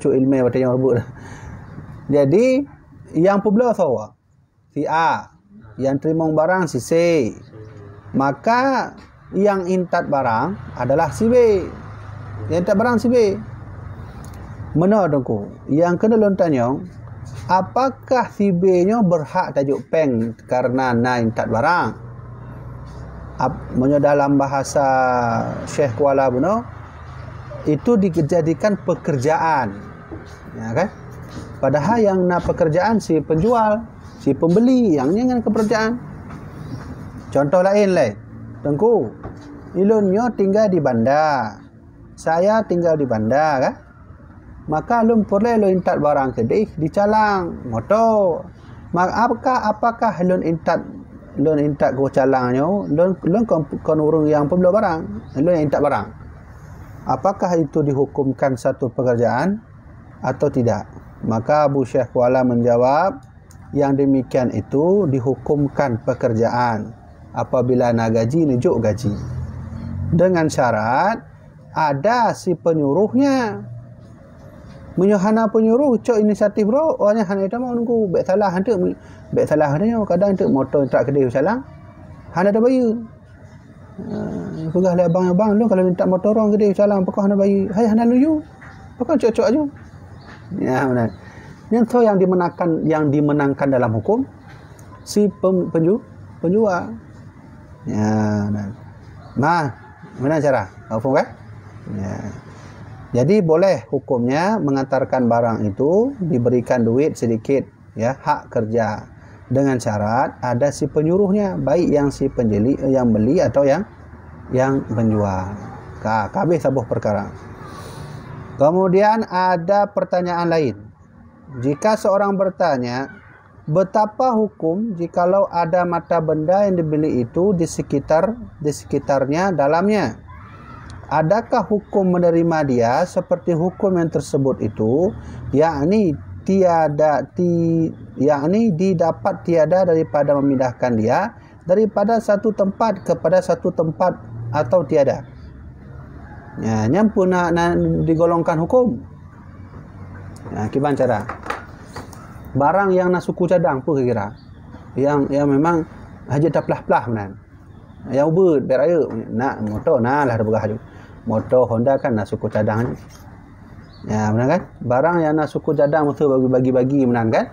cuk ilmu baca yang rebut. Jadi yang pebelo sawa si A, yang terima barang si C. Maka yang intat barang adalah si B. Yang intat barang si B. Mana dengku? Yang kena lontanyong, apakah si B-nya berhak tajuk peng karena na intat barang? Dalam bahasa Syekh Kuala Buno, itu dijadikan pekerjaan. Ya kan? Padahal yang nak pekerjaan si penjual, si pembeli, yang jangan pekerjaan. Contoh lain. Tengku, ilunnya tinggal di bandar. Saya tinggal di bandar kan? Maka lun boleh lun intat barang kedai dicalang motor. Maka apakah lun intat ke calangnya, lun kon urung yang pembeli barang, lun yang intat barang. Apakah itu dihukumkan satu pekerjaan atau tidak? Maka Abu Syekh Kuala menjawab, yang demikian itu dihukumkan pekerjaan apabila nak gaji, nunjuk gaji. Dengan syarat ada si penyuruhnya. Menyuhana penyuruh, cok inisiatif bro, orangnya hanya itu mau nunggu, baik salah dia, kadang untuk motor tak kedai salang, hanya ada bayu. Pegah le abang lu kalau minta motor orang kedai salang, apakah hanya bayu? Hai hanya luyu. Apakah cok-cok aja. Ya benar. Yang tu yang dimenangkan dalam hukum si penjual. Ya benar. Mana cara? Faham kan? Ya. Jadi boleh hukumnya mengantarkan barang itu diberikan duit sedikit, ya, hak kerja, dengan syarat ada si penyuruhnya, baik yang si yang beli atau yang penjual. Kabeh sabuh perkara. Kemudian ada pertanyaan lain. Jika seorang bertanya, betapa hukum jikalau ada mata benda yang dibeli itu di sekitarnya dalamnya? Adakah hukum menerima dia seperti hukum yang tersebut itu, yakni didapat tiada daripada memindahkan dia daripada satu tempat kepada satu tempat atau tiada? Ya, nyampu nak digolongkan hukum. Ya, kiban cara. Barang yang nak suku cadang pun kira. Yang memang haji tak pelah-pelah menan. Yang ubud beraya nak motor nah lah bergah haju. Motor Honda kan nak suku cadang. Ya, benar kan? Barang yang nak suku cadang mesti bagi-bagi menan kan?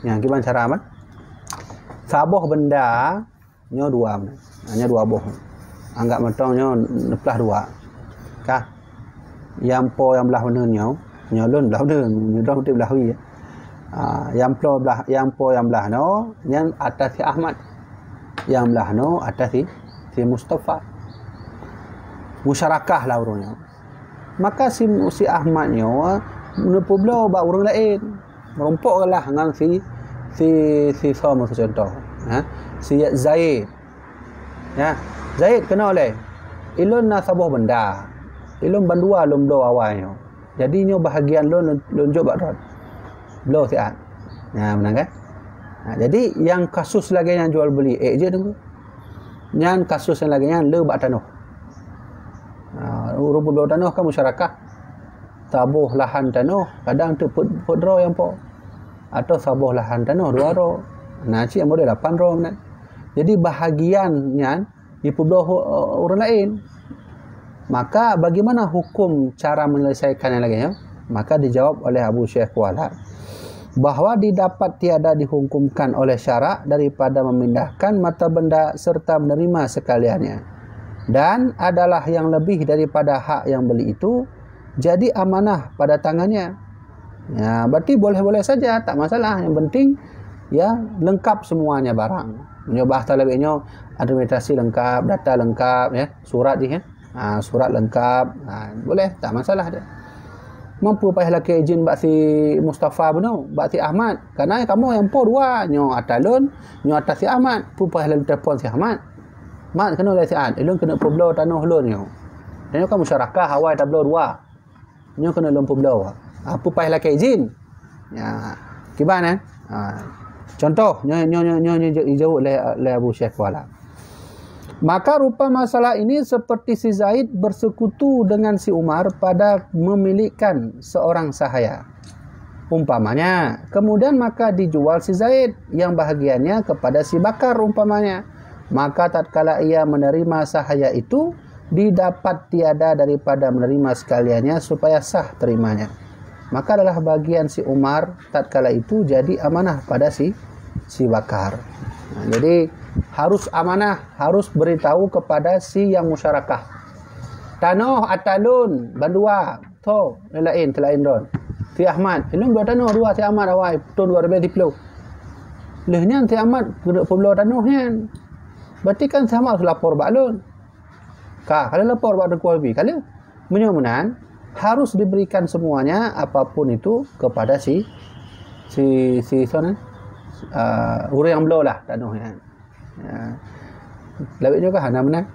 Yang kiban cara man. Sabuh benda nyo dua menan. Hanya dua boh. Anggap motornya neplah dua. Kah? Yang belah mana nyolun belah mana? Nyodong tu belah wi. Yang belah no, yang atas si Ahmad. Yang belah no atas si Mustafa. Musyarakah lah urangnya. Maka si Ahmadnya menepu belah bak urang lain. Merompoklah dengan si sama contoh. Si Zaid. Ya, Zaid kena oleh ilun na sabuh benda. Ilun bandua lum belah awalnya. Jadi nyo bahagian lunjuk bak rod. Belah siat. Ya, benar kan? Jadi yang kasus lagi yang jual beli je tunggu. Yang kasus yang lagi yang le bak tanah. Rubuh belah tanah kan masyarakat. Sabuh lahan tanah kadang tu put draw yang po. Atau sabuh lahan tanah 2 ro. Nah, cik model 8 ro benar. Jadi bahagiannya di belah orang lain. Maka bagaimana hukum cara menyelesaikannya lagi ya? Maka dijawab oleh Abu Syekh Kuala bahawa didapat tiada dihukumkan oleh syarak daripada memindahkan mata benda serta menerima sekaliannya, dan adalah yang lebih daripada hak yang beli itu jadi amanah pada tangannya. Ya, berarti boleh-boleh saja, tak masalah. Yang penting ya lengkap semuanya barang. Menyobah talabnya administrasi lengkap, data lengkap, ya, surat je ya. Surat lengkap, boleh, tak masalah dia. Mampu payah laki izin bak si Mustafa beno, bak si Ahmad. Karena kamu yang po dua, nyo atalun, nyo atas si Ahmad, pu payah lalu telefon si Ahmad. Mat kena oleh si Ahmad, ilun kena peblo tanah lun nyo. Dan nyo kan masyarakat hawai tablo dua. Nyo kena lun peblo. Pu payah laki izin. Ya, kiban Contoh nyo jauh oleh Abu Syekh Kuala. Maka rupa masalah ini seperti si Zaid bersekutu dengan si Umar pada memilikan seorang sahaya. Umpamanya, kemudian maka dijual si Zaid yang bahagiannya kepada si Bakar umpamanya. Maka tatkala ia menerima sahaya itu, didapat tiada daripada menerima sekaliannya supaya sah terimanya. Maka adalah bagian si Umar tatkala itu jadi amanah pada si Bakar. Nah, jadi harus amanah, harus beritahu kepada si yang musyarakah. Tanah atalun bandua to lain don. Si Ahmad, ilmu dua tanah dua si Ahmad awai tahun 2010. Lehnya si Ahmad pulau tanahnya. Berarti kan sama harus lapor balun. Kalau lapor pada kuabi, kalau menyuamunan harus diberikan semuanya apapun itu kepada si sana orang yang belau lah tanahnya. Ya. Labik juga hana mana.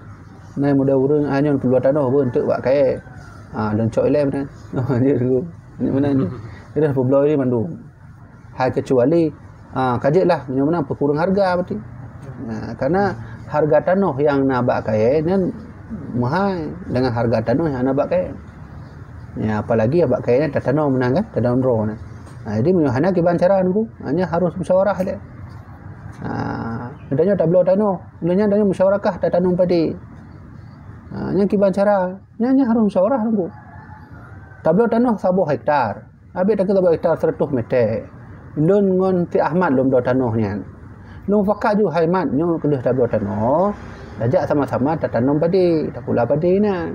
Nai muda urang hanya keluar tanah pun untuk buat kaya. Loncok ile mana. Dia dulu. Ni mana ni. Dia dah belau ni mandu. Hai kecuali kajilah mana berkurang harga berarti. Karena harga tanah yang nak buat kaya ni mahal dengan harga tanah yang nak buat kaya. Ya, apalagi abak kayaknya tak tanam menang kan, tak tanam roh. Jadi hanya kebancaran ku, hanya harus musyawarah dia. Adanya tak belau tanah, adanya musyawarakah tak tanam padi. Hanya kebancaran, hanya harus musyawarah ku. Tak belau tanah 1 hektar. Habis tak kena hektar 100 meter. Lun ngon ti Ahmad lum belau tanahnya. Lum fakak ju Ahmad nyo kelih tak belau tanah. Dajak sama-sama tak tanam padi, tak pula padi nah.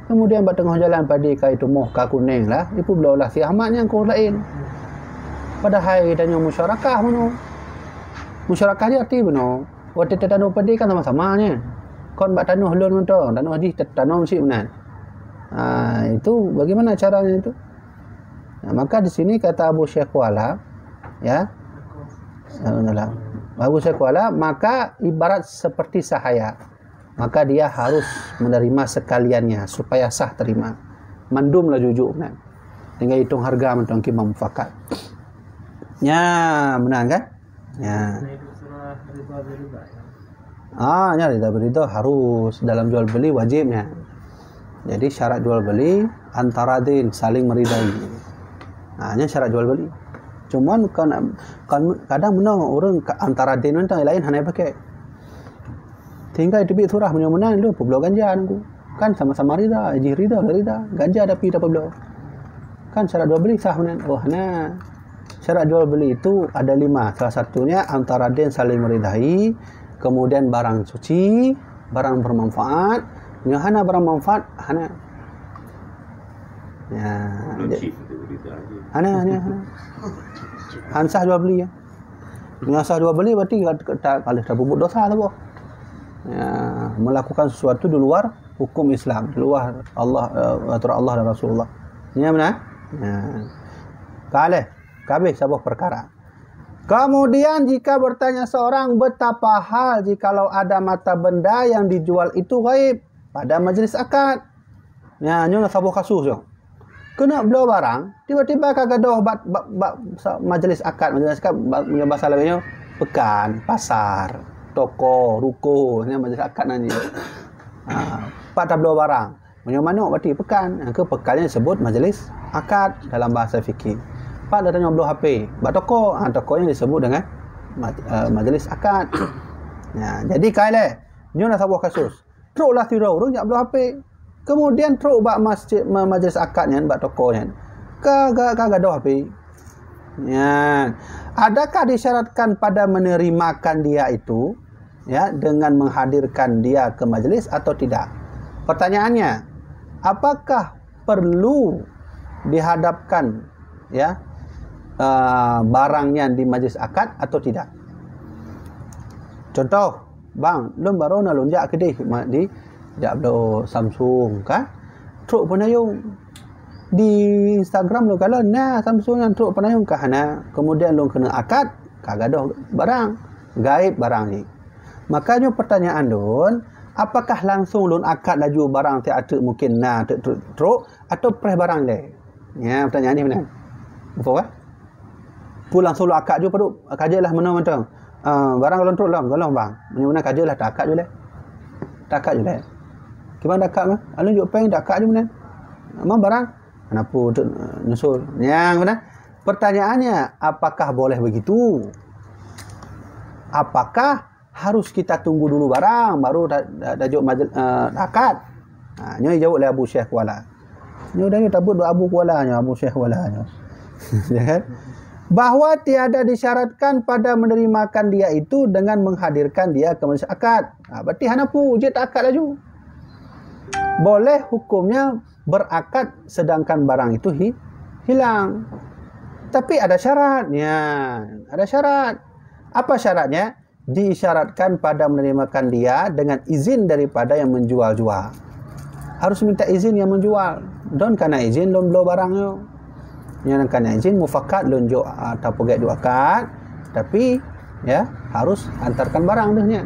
Kemudian buat tengah jalan padi kai tumuh ka kuning lah, ipu belau lah si Ahmad yang kau lain. Padahal tanya musyarakah mano. Musyarakah dia arti mano. Waktu tanam padi kan sama-samanya. Kon buat tanah lun mentong, tanah di tanam si menan. Itu bagaimana caranya itu? Maka di sini kata Abu Syekh Kuala, ya. Abu Syekh Kuala, maka ibarat seperti sahaya. Maka dia harus menerima sekaliannya supaya sah terima. Mandum lah jujuk kan. Tinggal hitung harga mentong kimam mufakat. Ya, menang kan? Ya. Ya rida berida harus dalam jual beli wajibnya. Jadi syarat jual beli antara din saling meridai. Hanya syarat jual beli. Cuman kadang menang orang antara din mentang lain hanya pakai. Tinggal di surah menang lu pulau ganja nunggu. Kan sama-sama rida, rida, ganja tapi tak pulau. Kan syarat jual beli sah menang. Nah. Syarat jual beli itu ada 5. Salah satunya antara din saling meridai, kemudian barang suci, barang bermanfaat, hana barang manfaat, hana. Ya. Hana. Hansah jual beli ya. Dengan sah jual beli berarti kalau tak berbuat dosa tu boh. Ya, melakukan sesuatu di luar hukum Islam, di luar aturan Allah dan Rasulullah. Ini benar? Ya. Kabeh sebuah perkara. Kemudian jika bertanya seorang betapa hal jikalau ada mata benda yang dijual itu gaib pada majlis akad. Ya, ini sebuah kasus yo. Kena beli barang, tiba-tiba kagak ada majlis akad punya bahasa lainnya pekan, pasar, toko, ruko, ni majlis akad nanti. Pak tak beli barang. Punya mana berarti pekan. Ke pekannya disebut majlis akad dalam bahasa fikih. Pak dah tanya beli HP, buat toko, tokonya disebut dengan majlis akad. Ya, jadi kailah, ni nak sebuah kasus. Teruklah tirau orang nak beli HP. Kemudian teruk bak masjid majlis akadnya, bak tokonya. Kagak ada HP. Ya. Adakah disyaratkan pada menerimakan dia itu ya dengan menghadirkan dia ke majlis atau tidak? Pertanyaannya, apakah perlu dihadapkan ya barangnya di majlis akad atau tidak? Contoh, bang, lum baru nak lonjak kedai di Jablo Samsung kan? Truk penayung di Instagram lo kalau nah Samsung yang truk penayung kahana, kemudian lo kena akad kagak ada barang gaib barang ni. Makanya pertanyaan don, apakah langsung lo akad laju barang tak ada mungkin nah truk atau preh barang le? Ya, pertanyaan ni benar. Betul kan? Pulang solo akad je perlu kajilah mana macam barang kalau truk lah, kalau bang. Mana kajilah tak akad je le. Takat je lah. Gimana takat mah? Alun juk peng takat je mana? Amang barang. Kenapa nyusul? Yang mana? Pertanyaannya, apakah boleh begitu? Apakah harus kita tunggu dulu barang baru dajuk akad? Nyo jawab oleh Abu Syekh Kuala. Nyo dah tabut Abu Kuala nya, Abu Syekh Kuala nya. Ya kan? Bahwa tiada disyaratkan pada menerimakan dia itu dengan menghadirkan dia ke majlis akad. Berarti hanapu je tak akad laju. Boleh hukumnya berakad sedangkan barang itu hilang. Tapi ada syaratnya. Ada syarat. Apa syaratnya? Disyaratkan pada menerimakan dia dengan izin daripada yang menjual-jual. Harus minta izin yang menjual. Don kana izin don blow barangnya. Yang kana izin mufakat don jo atau pegat do akad. Tapi ya harus hantarkan barang dehnya.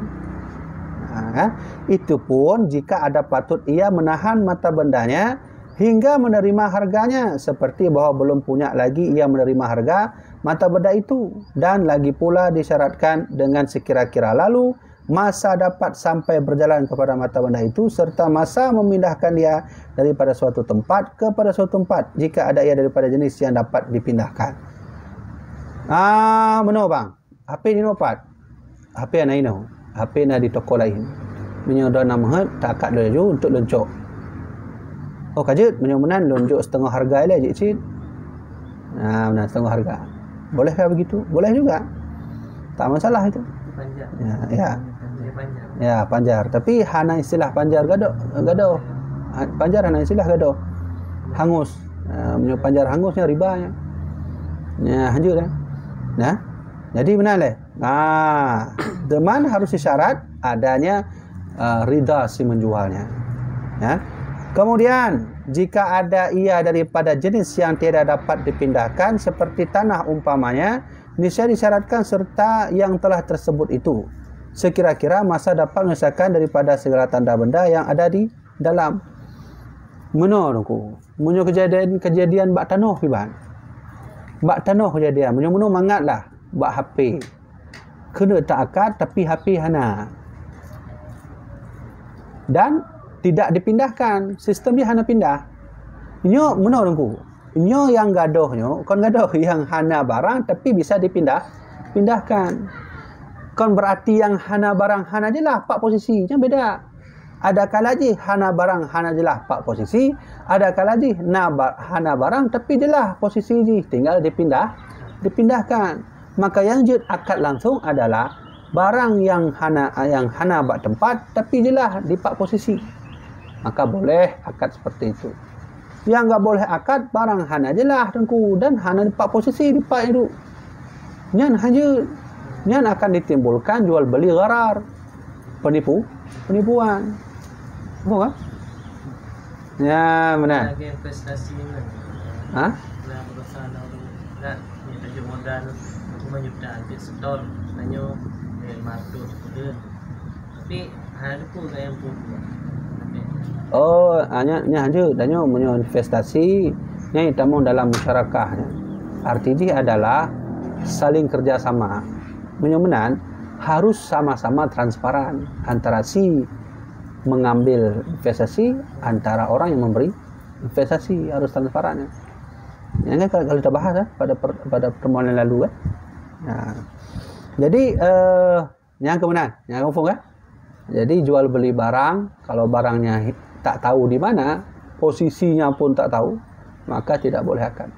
Itu pun jika ada patut ia menahan mata bendanya hingga menerima harganya, seperti bahwa belum punya lagi ia menerima harga mata benda itu, dan lagi pula disyaratkan dengan sekira-kira lalu masa dapat sampai berjalan kepada mata benda itu, serta masa memindahkan dia daripada suatu tempat kepada suatu tempat jika ada ia daripada jenis yang dapat dipindahkan. Benar bang, HP ni nopat, HP anak ini, HP nak di toko lain, menyodor nama tak akad dulu untuk loncok. Oh kajut, menyumenan lonjok setengah harga lah cik. Benar setengah harga. Bolehkah begitu? Boleh juga. Tak masalah itu. Panjar. Ya. Panjar. Ya, panjar. Tapi hana istilah panjar gaduh. Panjar hana istilah gaduh. Hangus. Panjar hangusnya ribanya. Ya, hanjur dah. Nah. Jadi benar leh. Deman harus disyarat adanya rida si menjualnya. Ya. Kemudian, jika ada ia daripada jenis yang tidak dapat dipindahkan seperti tanah umpamanya, niscaya disyaratkan serta yang telah tersebut itu sekira-kira masa dapat menyelesaikan daripada segala tanda benda yang ada di dalam. Menurutku, munyo kejadian bak tanah piban. Bak tanah kejadian, munyo mangatlah bak HP. Kena tak akad tapi HP hana. Dan tidak dipindahkan, sistem dia hana pindah. Nyo menurutku, nyo yang gadohnya, kon gadoh yang hana barang tapi bisa dipindahkan. Kon berarti yang hana barang hana je lah pak posisi, jangan beda. Ada kala je hana barang hana je lah pak posisi, ada kala je hana barang tapi je lah posisi je, tinggal dipindahkan. Maka yang jud akad langsung adalah barang yang hana bak tempat tapi je lah di pak posisi. Maka boleh akad seperti itu. Yang enggak boleh akad barang hana je lah tengku, dan hana di pak posisi di pak itu. Nyan akan ditimbulkan jual beli gharar, penipuan. Betul kan? Ya, benar. Lagi investasi ni. Hah? Nah, berusaha nak ni tajuk modal 5 juta ambil setahun, sebenarnya 500 bulan. Tapi ada pun yang pun. Oh, hanya danyo menyo investasi nya itamu dalam musyarakahnya. Artinya adalah saling kerjasama. Menyomenan harus sama-sama transparan antara si mengambil investasi antara orang yang memberi investasi, harus transparan. Yang kan kalau kita bahas pada pertemuan yang lalu kan. Nah, jadi yang kemudian, yang confirm kan? Jadi jual beli barang, kalau barangnya tak tahu di mana, posisinya pun tak tahu, maka tidak boleh akad.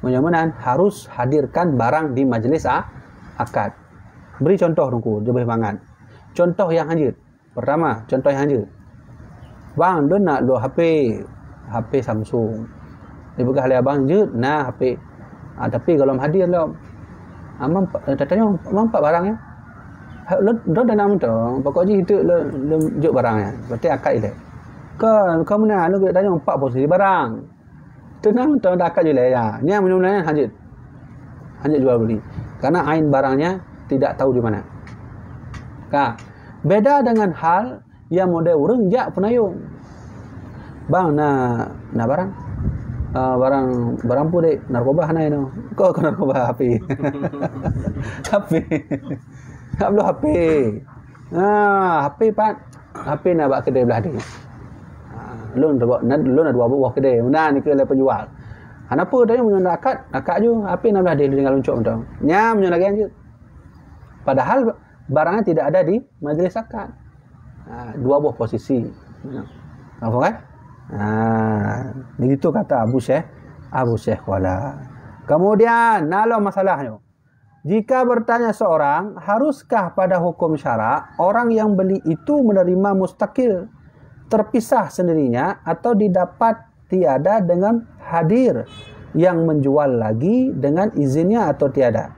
Mudah-mudahan harus hadirkan barang di majlis akad. Beri contoh dulu, lebih banget. Contoh yang hanjir. Pertama, contoh yang hanjir. Bang, dia nak lo HP Samsung. Dia pegang oleh abang, jut, nah HP. Tapi kalau hadir lo, amang tanya, amang pak barangnya. Lo dah nak mentong, pokoknya itu lo jut barangnya. Berarti akad ile. Kau mana lu tanya empat posisi barang. Tenang tahu dah akad je lah ya. Ni yang benar-benar hanjit jual beli. Karena ain barangnya tidak tahu di mana. Beda dengan hal yang model urang jak penayung. Bang nak barang. Barang pun dek narkoba hanai no. Kau narkoba HP. HP. Tak perlu HP. HP pat. Apa nak buat kedai belah dia? Lu nak dua buah kedai. Mana ni ke le penjual. Kenapa dia mengenal akad je. Apa nak belah dia dengan luncuk tu. Nya menyalakan je. Padahal barangnya tidak ada di majlis akad. Dua buah posisi. Apa kan? Begitu kata Abu Syekh Kuala. Kemudian, nalo masalahnya. Jika bertanya seorang, haruskah pada hukum syarak orang yang beli itu menerima mustakil, terpisah sendirinya atau didapat tiada dengan hadir yang menjual lagi dengan izinnya atau tiada?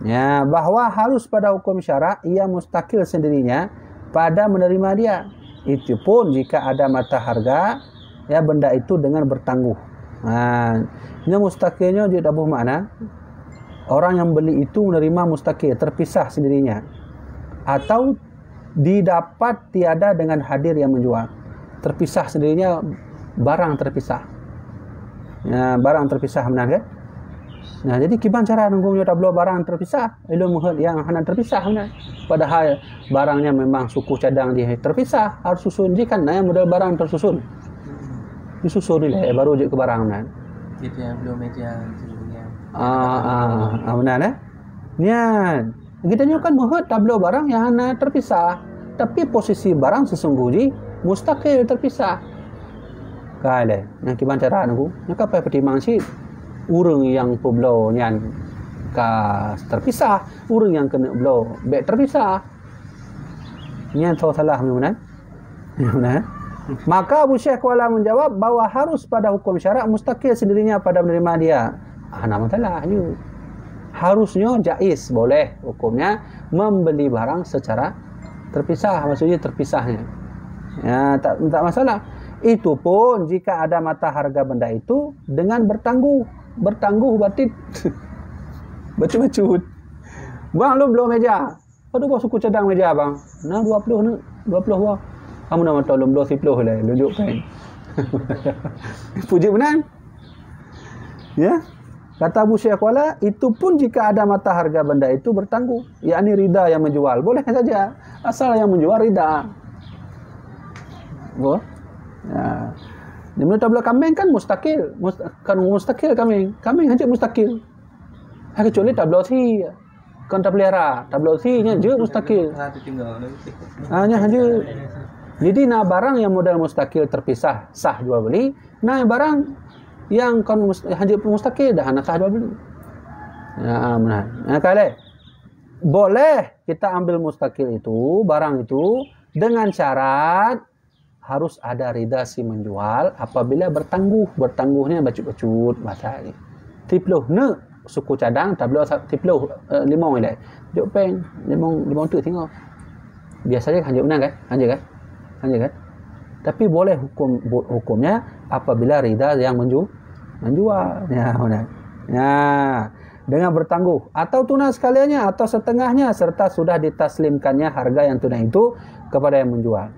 Ya, bahwa harus pada hukum syarak ia mustakil sendirinya pada menerima dia. Itu pun jika ada mata harga ya benda itu dengan bertangguh. Ini mustakilnya dia tak bermakna orang yang beli itu menerima mustakil terpisah sendirinya atau didapat tiada dengan hadir yang menjual. Terpisah sendirinya barang terpisah. Ya, barang terpisah benar kan? Nah, jadi kiban cara nunggu tablo barang terpisah, ilmu yang hendak terpisah benar. Padahal barangnya memang suku cadang dia terpisah, harus susun je kan yang model barang tersusun. Disusun ni lah baru je ke barang benar. Itu yang belum meja sebelumnya. Benar eh? Nian. Kita ni kan mohon tablo barang yang hendak terpisah, tapi posisi barang sesungguhnya mustakil terpisah. Kale, yang kiban cara nunggu, nak apa pertimbangan sih? Urang yang peblo nyan ka terpisah, urang yang kena blow baik terpisah. Nyan salah memang. Benar. Maka Abu Syekh Kuala menjawab bahawa harus pada hukum syarak mustakil sendirinya pada menerima dia. Nama salah you. Harusnya jaiz, boleh hukumnya membeli barang secara terpisah, maksudnya terpisahnya. Ya, tak masalah. Itu pun jika ada mata harga benda itu dengan bertangguh batit. Bacut-bacut. Bang, lu belum meja. Aduh, bang suku cadang meja, bang. Nah, 20 ni, 20 bang. Kamu nama tahu belum 10 lah, tunjukkan. Puji benar. Ya. Kata Abu Syekh Kuala, itu pun jika ada mata harga benda itu bertangguh, yakni rida yang menjual. Boleh saja. Asal yang menjual rida. Boleh. Ya. Di mana tabla kambing kan mustakil, mustakil kambing hanya mustakil. Kecuali tabla si kan tak pelihara, tabla si nya je mustakil. Hanya. Jadi nah barang yang modal mustakil terpisah sah jual beli, nah barang yang kan hanya mustakil dah sah jual beli. Ya benar. Nah kale boleh kita ambil mustakil itu, barang itu dengan syarat harus ada rida si menjual apabila bertangguhnya bacut-bacut bahasa ni. Tiploh ne suku cadang tablo tiploh limau ni. Jok peng limau tu tengok. Biasanya hanya benar kan? Hanya kan? Tapi boleh hukumnya apabila rida yang menjual. Ya benar. Ya, dengan bertangguh atau tunai sekaliannya atau setengahnya serta sudah ditaslimkannya harga yang tunai itu kepada yang menjual.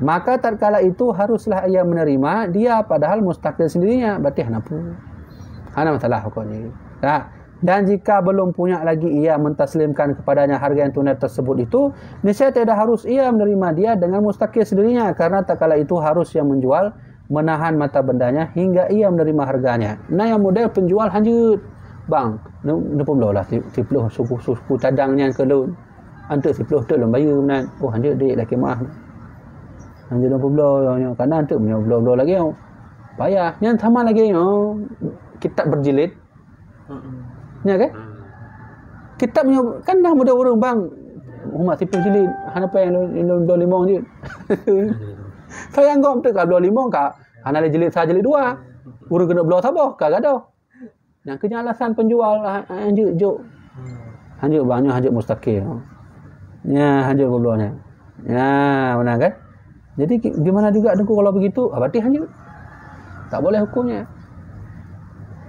Maka tatkala itu haruslah ia menerima dia padahal mustakil sendirinya. Berarti hana masalah hukumnya. Nah, dan jika belum punya lagi ia mentaslimkan kepadanya harga yang tunai tersebut itu, niscaya tidak harus ia menerima dia dengan mustakil sendirinya karena tatkala itu harus yang menjual menahan mata bendanya hingga ia menerima harganya. Nah, yang model penjual hanyut. Bang, ni pun lah tiploh suku cadangnya ke lun. Antuk tiploh tu lun bayar benar. Oh, hanyut dik laki maaf. Hanya 20 karena tu punya blow lagi payah yang sama lagi kitab berjilid ya kan kitab punya kan dah mudah orang bang umat tipis jilid hana apa yang 25 je saya anggap tu kalau 25 kak hana jilid saja jilid 2 urang kena blow sabar kak gaduh yang kena alasan penjual anjuk banyak anjuk mustakil ya anjuk blownya ya benar kan. Jadi gimana juga dengku kalau begitu? Berarti hanya tak boleh hukumnya.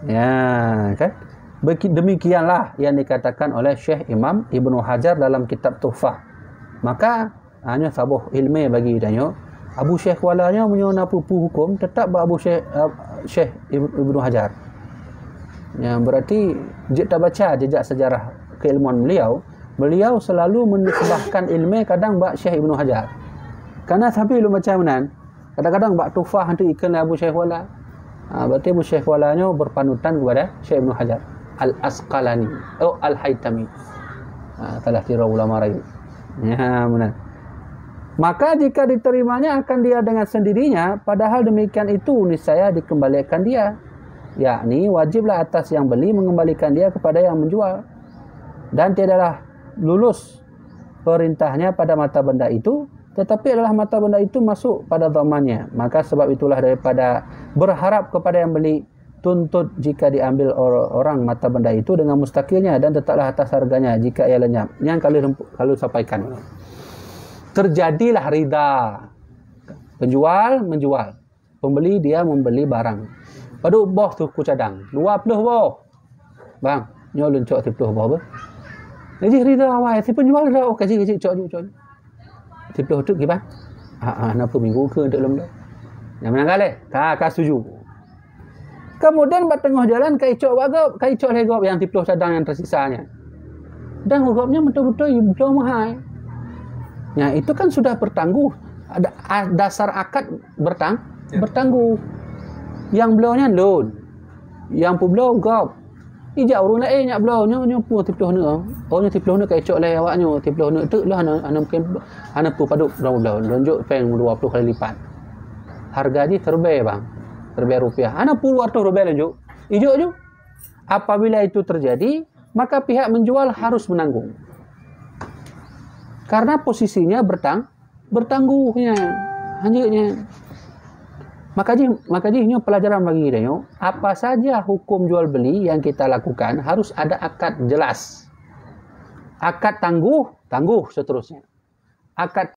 Ya, kan? Demikianlah yang dikatakan oleh Syekh Imam Ibnu Hajar dalam kitab Tuhfah. Maka hanya sabuh ilmu bagi dia. Abu Syekh Kualanya menyona pupu hukum tetap Abu Syekh Ibnu Hajar. Yang berarti jika baca jejak sejarah keilmuan beliau selalu menisbahkan ilmu kadang Syekh Ibnu Hajar. Karena tapi lu macam nan, kadang-kadang bak tufah nanti ikan Abu Syekh Wala. Berarti Abu Syekh Walanya berpanutan kepada Syekh Ibn Hajar Al-Asqalani atau Al-Haytami. Telah kira ulama lain. Ya, benar. Maka jika diterimanya akan dia dengan sendirinya, padahal demikian itu niscaya dikembalikan dia. Yakni wajiblah atas yang beli mengembalikan dia kepada yang menjual. Dan tiadalah lulus perintahnya pada mata benda itu, tetapi adalah mata benda itu masuk pada zamannya. Maka sebab itulah daripada berharap kepada yang beli, tuntut jika diambil orang mata benda itu dengan mustakilnya, dan tetaplah atas harganya jika ia lenyap. Yang kalau sampaikan, terjadilah rida. Penjual menjual, pembeli dia membeli barang. Padu boh tu ku cadang 20 boh. Bang, nyo lencok 30 boh ber. Jadi rida awal si penjual dah okey cok. 30 tu gimana? Napa minggu ke untuk lom dah. Yang mana kali? Ka setuju. Kemudian pada tengah jalan kai cok bagop, kai cok legop yang 30 cadang yang tersisanya. Dan gopnya betul-betul belum mahal. Ya, itu kan sudah bertangguh. Ada dasar akad bertangguh. Yang belaunya loan. Yang pu belau gop. Ijak urun lain nyak belau nyo pu 30 ne. Oh nyo 30 ne kai cok lai awaknyo 30 ne tu lah ana mungkin ana pu paduk belau lonjok peng 20 kali lipat. Harga ni terbaik bang. Terbaik rupiah. Ana pu 200 rupiah lonjok. Ijo je. Apabila itu terjadi, maka pihak menjual harus menanggung. Karena posisinya bertangguhnya. Hanjanya. Maka ini pelajaran bagi kita. Apa saja hukum jual beli yang kita lakukan harus ada akad jelas. Akad tangguh seterusnya. Akad